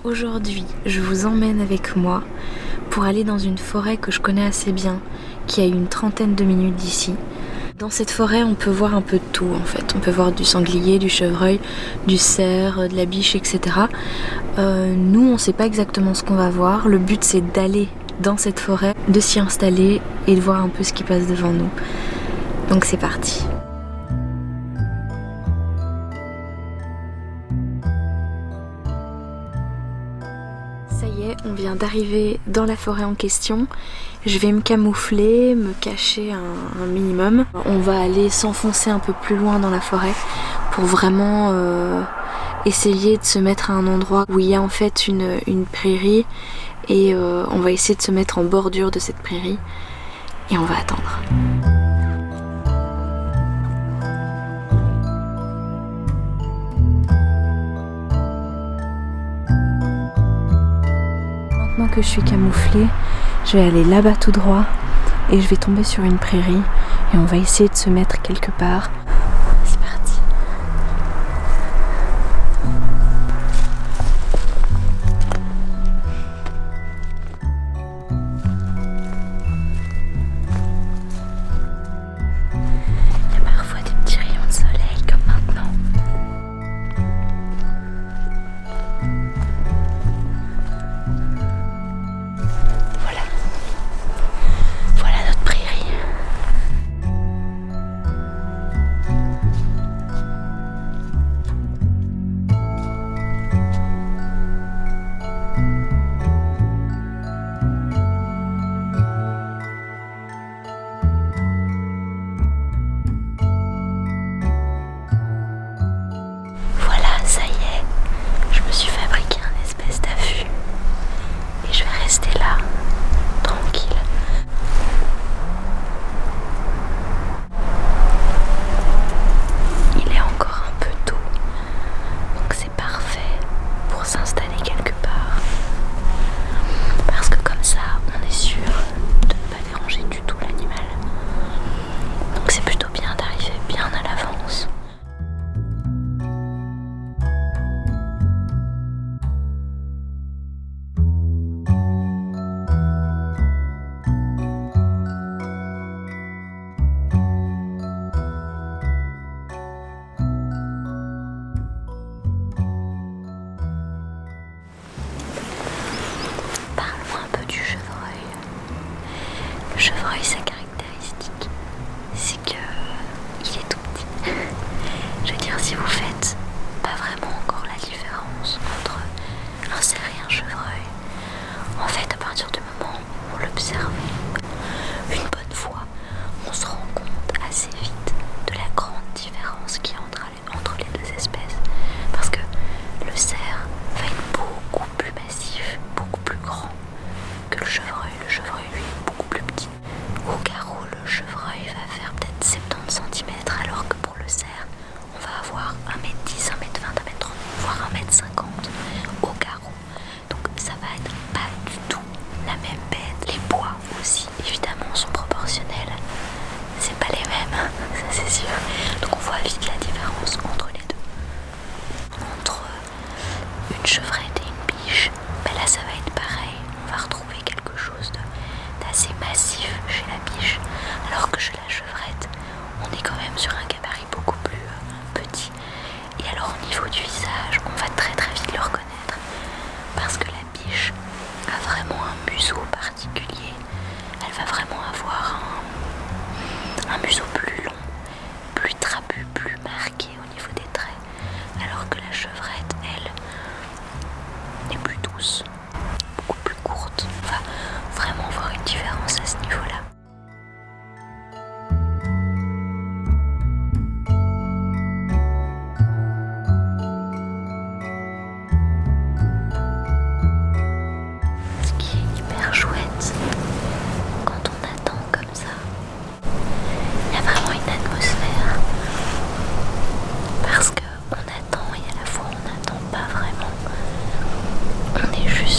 Aujourd'hui, je vous emmène avec moi pour aller dans une forêt que je connais assez bien, qui a une trentaine de minutes d'ici. Dans cette forêt, on peut voir un peu de tout en fait. On peut voir du sanglier, du chevreuil, du cerf, de la biche, etc. Nous, on ne sait pas exactement ce qu'on va voir. Le but, c'est d'aller dans cette forêt, de s'y installer et de voir un peu ce qui passe devant nous. Donc c'est parti. Ça y est, on vient d'arriver dans la forêt en question. Je vais me camoufler, me cacher un minimum. On va aller s'enfoncer un peu plus loin dans la forêt pour vraiment essayer de se mettre à un endroit où il y a en fait une prairie et on va essayer de se mettre en bordure de cette prairie et on va attendre. Maintenant que je suis camouflée, je vais aller là-bas tout droit et je vais tomber sur une prairie et on va essayer de se mettre quelque part. C'est parti. Il y a parfois des petits rayons de soleil comme maintenant. Voilà notre prairie. Voilà, ça y est, je me suis fabriqué un espèce d'affût et je vais rester là, tranquille. Il est encore un peu tôt, donc c'est parfait pour s'installer quelque part. Parce que comme ça, on est sûr de ne pas déranger du tout l'animal. Donc c'est plutôt bien d'arriver bien à l'avance. Parlons un peu du chevreuil. Le chevreuil, sa caractéristique, c'est que il est tout petit. Je veux dire, si vous faites pas vraiment encore la différence entre un cerf et un chevreuil, en fait, à partir du moment où vous l'observez une bonne fois, on se rend compte assez vite de la grande différence qu'il y a entre les deux espèces. Parce que le cerf va être beaucoup plus massif, beaucoup plus grand que le chevreuil. Le chevreuil, lui, est beaucoup plus petit. Au garrot, le chevreuil va faire peut-être 70 cm, alors que pour le cerf, on va avoir 1m10, 1m20, 1m30, voire 1m50 au garrot. Donc ça va être pas du tout la même bête. Les poids aussi, évidemment, sont proportionnels. C'est pas les mêmes, ça c'est sûr. Donc on voit vite la différence entre les deux. Entre une chevrette et une biche, ben là ça va être pareil. On va retrouver quelque chose d'assez massif chez la biche, alors que chez la chevrette, on est quand même sur un gabarit beaucoup plus petit. Et alors au niveau du visage, on va très très vite le reconnaître, parce que la biche a vraiment un museau particulier. Elle va vraiment avoir un museau plus long, plus trapu, plus marqué au niveau des traits, alors que la chevrette, elle, est plus douce, beaucoup plus courte. On va vraiment voir une différence à ce niveau-là. Ce qui est hyper chouette quand on attend comme ça, il y a vraiment une atmosphère. Parce qu'on attend et à la fois on n'attend pas vraiment. On est juste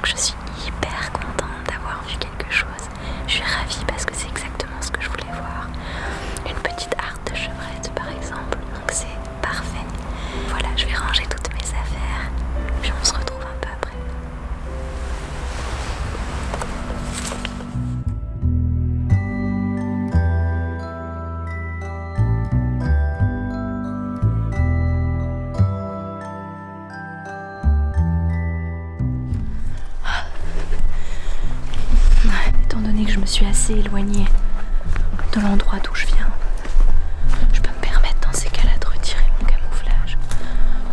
je suis hyper contente d'avoir vu quelque chose. Je suis ravie parce que c'est exactement ce que je voulais voir. Une petite harpe de chevrette par exemple, donc c'est parfait. Voilà, je vais ranger toutes mes affaires, puis on se retrouve un peu après. Étant donné que je me suis assez éloignée de l'endroit d'où je viens, je peux me permettre dans ces cas-là de retirer mon camouflage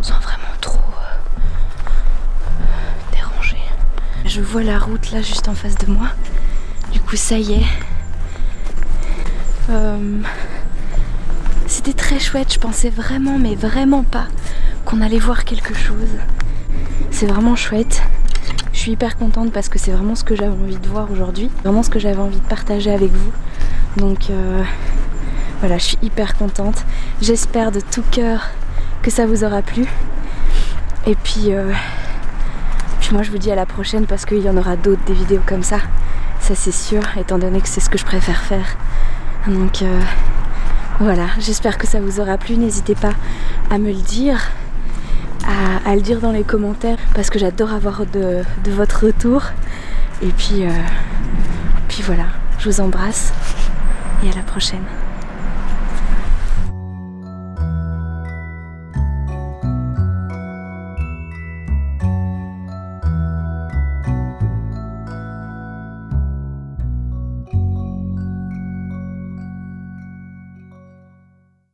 sans vraiment trop déranger. Je vois la route là juste en face de moi, du coup ça y est. C'était très chouette, je pensais vraiment mais vraiment pas qu'on allait voir quelque chose. C'est vraiment chouette. Je suis hyper contente parce que c'est vraiment ce que j'avais envie de voir aujourd'hui, vraiment ce que j'avais envie de partager avec vous. Donc voilà, je suis hyper contente. J'espère de tout cœur que ça vous aura plu. Et puis moi je vous dis à la prochaine parce qu'il y en aura d'autres des vidéos comme ça. Ça c'est sûr, étant donné que c'est ce que je préfère faire. Donc voilà, j'espère que ça vous aura plu. N'hésitez pas à me le dire. À le dire dans les commentaires parce que j'adore avoir de votre retour. Et puis voilà, je vous embrasse et à la prochaine.